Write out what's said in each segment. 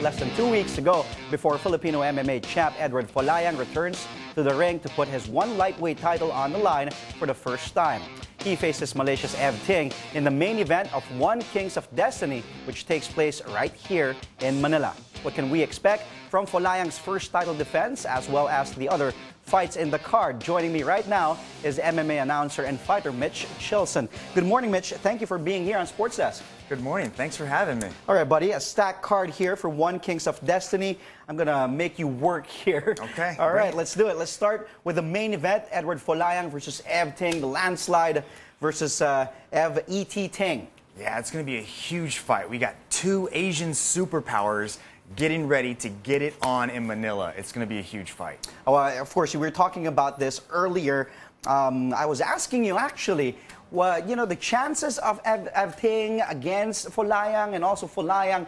Less than 2 weeks to go before Filipino MMA champ Edward Folayang returns to the ring to put his one lightweight title on the line for the first time. He faces Malaysia's Ev Ting in the main event of One Kings of Destiny, which takes place right here in Manila. What can we expect from Folayang's first title defense, as well as the other fights in the card? Joining me right now is MMA announcer and fighter Mitch Chilson. Good morning, Mitch. Thank you for being here on Sports Desk. Good morning. Thanks for having me. All right, buddy. A stacked card here for One Kings of Destiny. I'm going to make you work here. Okay. All right, let's do it. Let's start with the main event, Edward Folayang versus Ev Ting, the landslide versus Ev E.T. Ting. Yeah, it's going to be a huge fight. We got two Asian superpowers getting ready to get it on in Manila. It's going to be a huge fight. Oh, of course, we were talking about this earlier. I was asking you, actually, you know, the chances of Ev Ting against Folayang, and also Folayang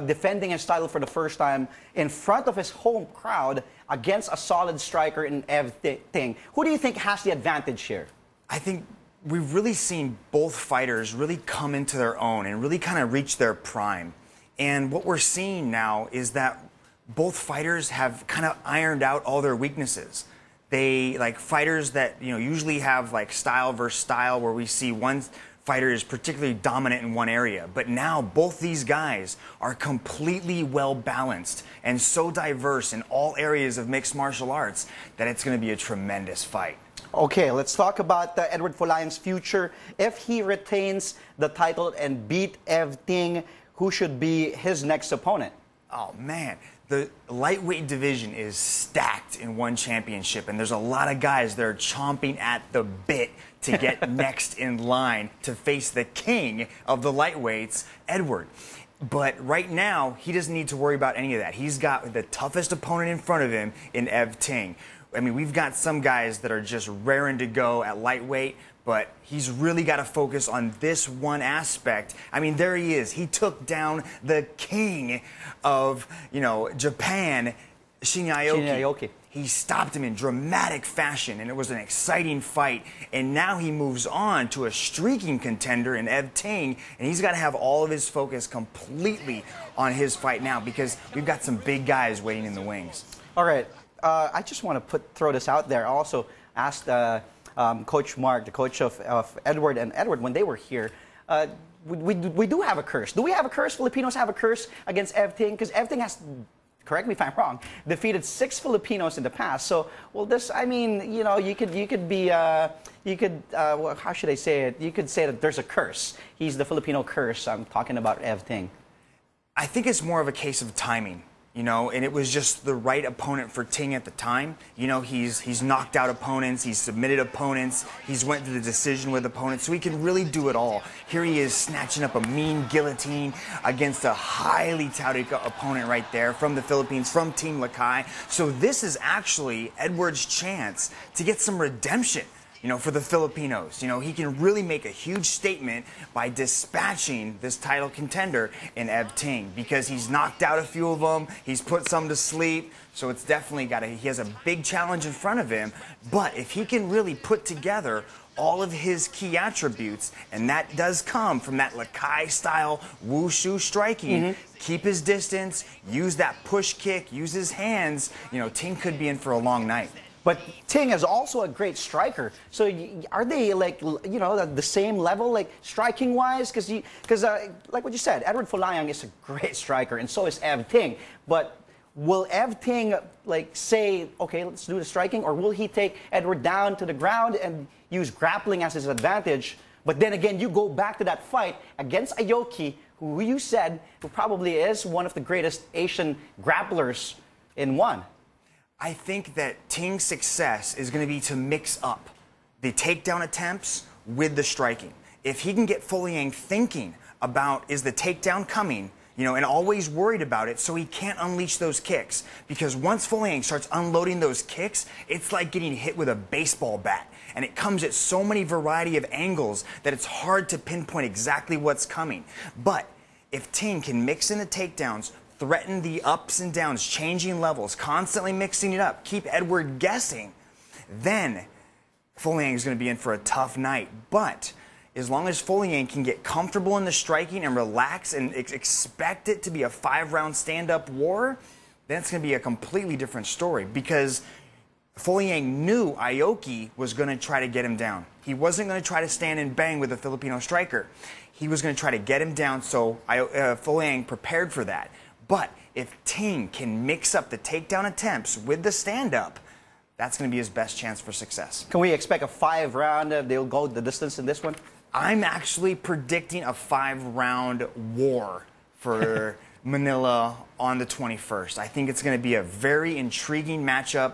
defending his title for the first time in front of his home crowd against a solid striker in Ev Ting. Who do you think has the advantage here? I think we've really seen both fighters really come into their own and really kind of reach their prime. And what we're seeing now is that both fighters have kind of ironed out all their weaknesses. They, like fighters that, you know, usually have like style versus style, where we see one fighter is particularly dominant in one area. But now both these guys are completely well balanced and so diverse in all areas of mixed martial arts that it's going to be a tremendous fight. Okay, let's talk about Edward Folayang's future. If he retains the title and beat Ev Ting, who should be his next opponent? Oh, man. The lightweight division is stacked in one championship, and there's a lot of guys that are chomping at the bit to get next in line to face the king of the lightweights, Edward. But right now, he doesn't need to worry about any of that. He's got the toughest opponent in front of him in Ev Ting. I mean, we've got some guys that are just raring to go at lightweight, but he's really got to focus on this one aspect. I mean, there he is. He took down the king of, you know, Japan, Shinya. He stopped him in dramatic fashion, and it was an exciting fight. And now he moves on to a streaking contender in Ev Ting, and he's got to have all of his focus completely on his fight now, because we've got some big guys waiting in the wings. All right. I just want to throw this out there. I also asked Coach Mark, the coach of Edward, and Edward, when they were here, we do have a curse. Do we have a curse? Filipinos have a curse against Ev Ting? Because Ev Ting has, correct me if I'm wrong, defeated 6 Filipinos in the past. So, well, this, I mean, you know, you could be, well, how should I say it? You could say that there's a curse. He's the Filipino curse. I'm talking about Ev Ting. I think it's more of a case of timing. You know, and it was just the right opponent for Ting at the time. You know, he's knocked out opponents, he's submitted opponents, he's went to the decision with opponents, so he can really do it all. Here he is snatching up a mean guillotine against a highly touted opponent right there from the Philippines, from Team Lakay. So this is actually Edward's chance to get some redemption, you know, for the Filipinos. You know, he can really make a huge statement by dispatching this title contender in Ev Ting, because he's knocked out a few of them, he's put some to sleep, so it's definitely he has a big challenge in front of him. But if he can really put together all of his key attributes, and that does come from that Lakay-style wushu striking, keep his distance, use that push kick, use his hands, you know, Ting could be in for a long night. But Ting is also a great striker. So are they, like, you know, the same level, like striking-wise? Because like what you said, Edward Folayang is a great striker, and so is Ev Ting. But will Ev Ting, like, say, okay, let's do the striking, or will he take Edward down to the ground and use grappling as his advantage? But then again, you go back to that fight against Aoki, who you said who probably is one of the greatest Asian grapplers in one. I think that Ting's success is going to be to mix up the takedown attempts with the striking. If he can get Folayang thinking about, is the takedown coming, you know, and always worried about it, so he can't unleash those kicks. Because once Folayang starts unloading those kicks, it's like getting hit with a baseball bat. And it comes at so many variety of angles that it's hard to pinpoint exactly what's coming. But if Ting can mix in the takedowns, threaten the ups and downs, changing levels, constantly mixing it up, keep Edward guessing, then Folayang is going to be in for a tough night. But as long as Folayang can get comfortable in the striking and relax and expect it to be a 5-round stand-up war, then it's going to be a completely different story, because Folayang knew Aoki was going to try to get him down. He wasn't going to try to stand and bang with a Filipino striker. He was going to try to get him down, so Folayang prepared for that. But if Ting can mix up the takedown attempts with the stand-up, that's going to be his best chance for success. Can we expect a 5-round? They'll go the distance in this one? I'm actually predicting a 5-round war for Manila on the 21st. I think it's going to be a very intriguing matchup.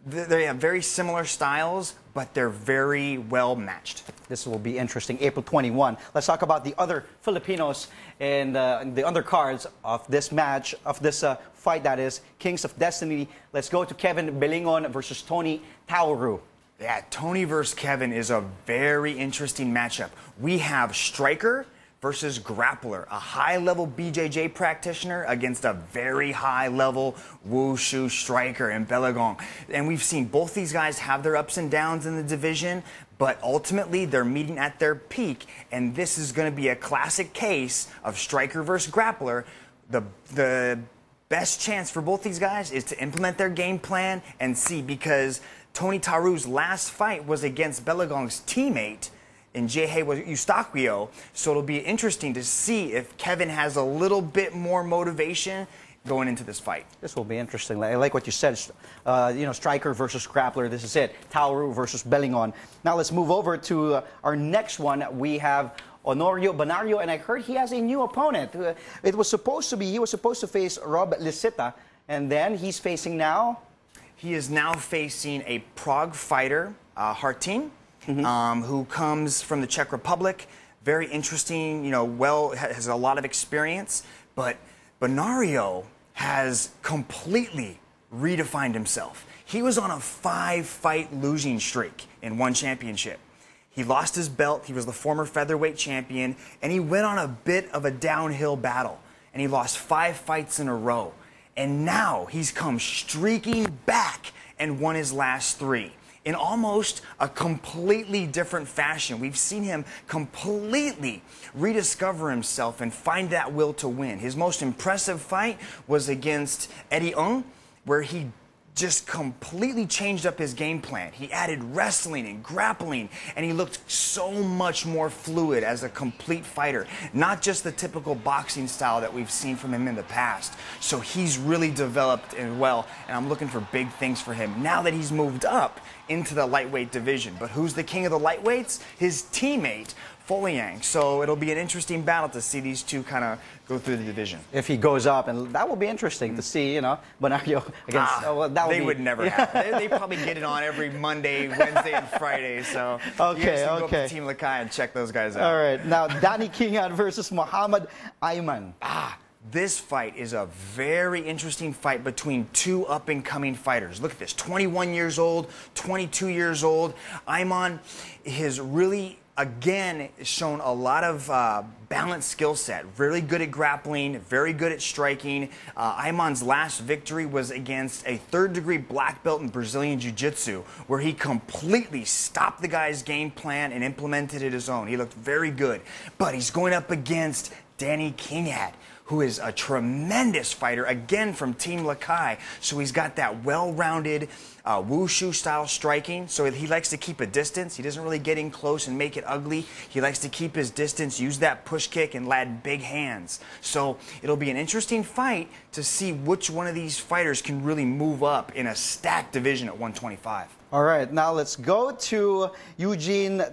They have very similar styles, but they're very well matched. This will be interesting. April 21. Let's talk about the other Filipinos in the undercards of this match, of this fight, that is, Kings of Destiny. Let's go to Kevin Belingon versus Tony Tauru. Yeah, Tony versus Kevin is a very interesting matchup. We have striker versus grappler, a high-level BJJ practitioner against a very high-level wushu striker in Belingon. And we've seen both these guys have their ups and downs in the division, but ultimately they're meeting at their peak, and this is going to be a classic case of striker versus grappler. The best chance for both these guys is to implement their game plan and see, because Tony Tauru's last fight was against Belingon's teammate in Jehe Eustaquio, so it'll be interesting to see if Kevin has a little bit more motivation going into this fight. This will be interesting. I like what you said. You know, striker versus grappler. This is it. Tauru versus Belingon. Now let's move over to our next one. We have Honorio Banario, and I heard he has a new opponent. He was supposed to face Rob Lisita, and then he's facing now. He is now facing a Prague fighter, Hartin. Who comes from the Czech Republic. Very interesting, you know, has a lot of experience. But Banario has completely redefined himself. He was on a 5-fight losing streak in one championship. He lost his belt. He was the former featherweight champion, and he went on a bit of a downhill battle, and he lost 5 fights in a row. And now he's come streaking back and won his last 3. In almost a completely different fashion. We've seen him completely rediscover himself and find that will to win. His most impressive fight was against Eddie Ng, where he just completely changed up his game plan. He added wrestling and grappling, and he looked so much more fluid as a complete fighter. Not just the typical boxing style that we've seen from him in the past. So he's really developed and well, and I'm looking for big things for him now that he's moved up into the lightweight division. But who's the king of the lightweights? His teammate, Folayang. So it'll be an interesting battle to see these two kind of go through the division. If he goes up, and that will be interesting to see, you know, Banario against... They would never have. They probably get it on every Monday, Wednesday, and Friday. So you guys can go up to Team Lakay and check those guys out. All right. Now, Danny Kingan versus Muhammad Ayman. This fight is a very interesting fight between 2 up-and-coming fighters. Look at this, 21 years old, 22 years old. Ayman has really, again, shown a lot of balanced skill set. Really good at grappling, very good at striking. Ayman's last victory was against a 3rd-degree black belt in Brazilian Jiu-Jitsu, where he completely stopped the guy's game plan and implemented it his own. He looked very good. But he's going up against Danny Kingan, who is a tremendous fighter, again from Team Lakay. So he's got that well-rounded wushu-style striking. So he likes to keep a distance. He doesn't really get in close and make it ugly. He likes to keep his distance, use that push kick, and land big hands. So it'll be an interesting fight to see which one of these fighters can really move up in a stacked division at 125. All right, now let's go to Eugene,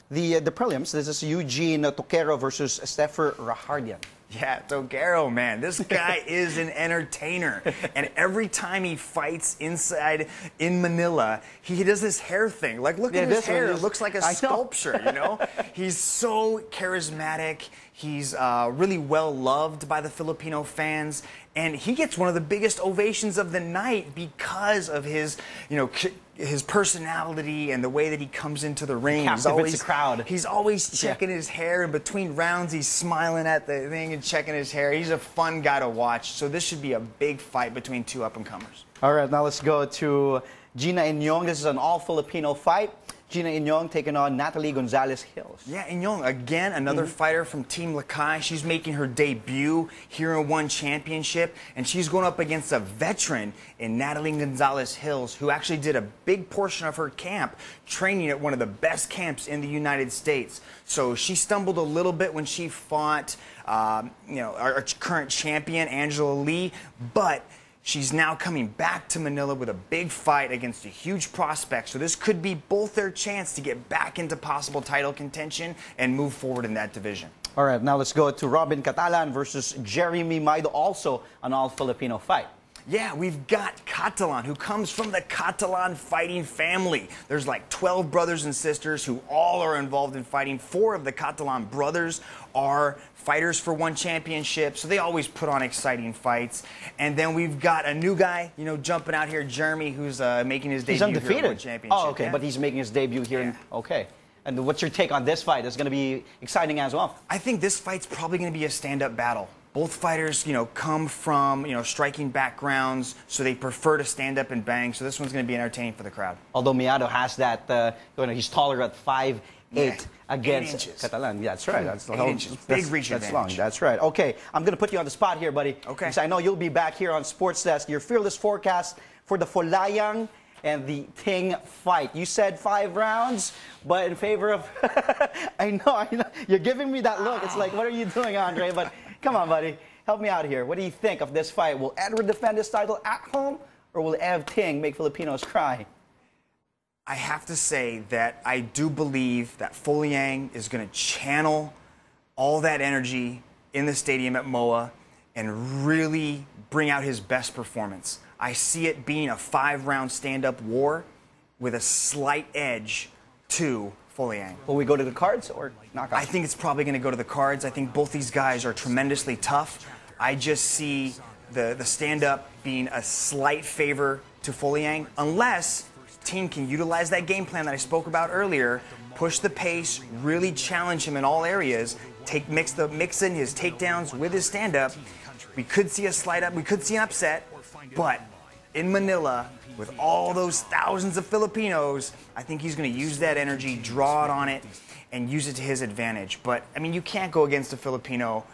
the prelims. This is Eugene Toquero versus Steffer Rahardian. Yeah, Toquero, man. This guy is an entertainer. And every time he fights inside in Manila, he does this hair thing. Like, look at his hair. It looks like a sculpture, you know? He's so charismatic. He's really well loved by the Filipino fans. And he gets one of the biggest ovations of the night because of his, you know, his personality and the way that he comes into the ring. Captivates the crowd. He's always checking his hair. In between rounds, he's smiling at the thing and checking his hair. He's a fun guy to watch. So this should be a big fight between 2 up-and-comers. All right, now let's go to Gina Inyong. This is an all-Filipino fight. Gina Inyong taking on Natalie Gonzalez-Hills. Yeah, Inyong, again, another fighter from Team Lakay. She's making her debut here in One Championship, and she's going up against a veteran in Natalie Gonzalez-Hills, who actually did a big portion of her camp training at one of the best camps in the United States. So she stumbled a little bit when she fought, our current champion, Angela Lee, but she's now coming back to Manila with a big fight against a huge prospect. So this could be both their chance to get back into possible title contention and move forward in that division. All right, now let's go to Robin Catalan versus Jeremy Maido, also an all-Filipino fight. Yeah, we've got Catalan, who comes from the Catalan fighting family. There's like 12 brothers and sisters who all are involved in fighting. 4 of the Catalan brothers are fighters for One Championship, so they always put on exciting fights. And then we've got a new guy, jumping out here, Jeremy, who's making his debut he's undefeated. here at One Championship. Oh, okay, but he's making his debut here. Okay. And what's your take on this fight? It's going to be exciting as well. I think this fight's probably going to be a stand-up battle. Both fighters, come from, striking backgrounds, so they prefer to stand up and bang. So this one's going to be entertaining for the crowd. Although Maido has that, he's taller at 5'8" against 8 inches. Catalan. Yeah, that's right. That's 8 inches. Big reach That's advantage. long. That's right. Okay, I'm going to put you on the spot here, buddy. Okay. Because I know you'll be back here on Sports Desk. Your fearless forecast for the Folayang and the Ting fight. You said 5 rounds, but in favor of... I know. You're giving me that look. It's like, what are you doing, Andre? But come on, buddy. Help me out here. What do you think of this fight? Will Edward defend his title at home, or will Ev Ting make Filipinos cry? I have to say that I do believe that Folayang is going to channel all that energy in the stadium at MOA and really bring out his best performance. I see it being a 5-round stand-up war with a slight edge to Folayang. Will we go to the cards or knockout? I think it's probably going to go to the cards. I think both these guys are tremendously tough. I just see the stand-up being a slight favor to Folayang, unless Ting can utilize that game plan that I spoke about earlier, push the pace, really challenge him in all areas, mix in his takedowns with his stand-up. We could see a slide up, we could see an upset, but in Manila, with all those thousands of Filipinos, I think he's going to use that energy, draw it on it, and use it to his advantage. But, I mean, you can't go against a Filipino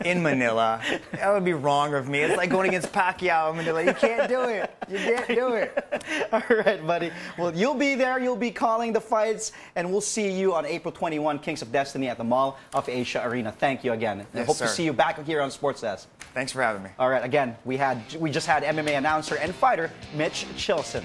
in Manila. That would be wrong of me. It's like going against Pacquiao in Manila. You can't do it. You can't do it. All right, buddy. Well, you'll be there. You'll be calling the fights, and we'll see you on April 21, Kings of Destiny at the Mall of Asia Arena. Thank you again. Yes, I hope sir. to see you back here on Sports Desk. Thanks for having me. All right, again, we just had MMA announcer and fighter Mitch Chilson.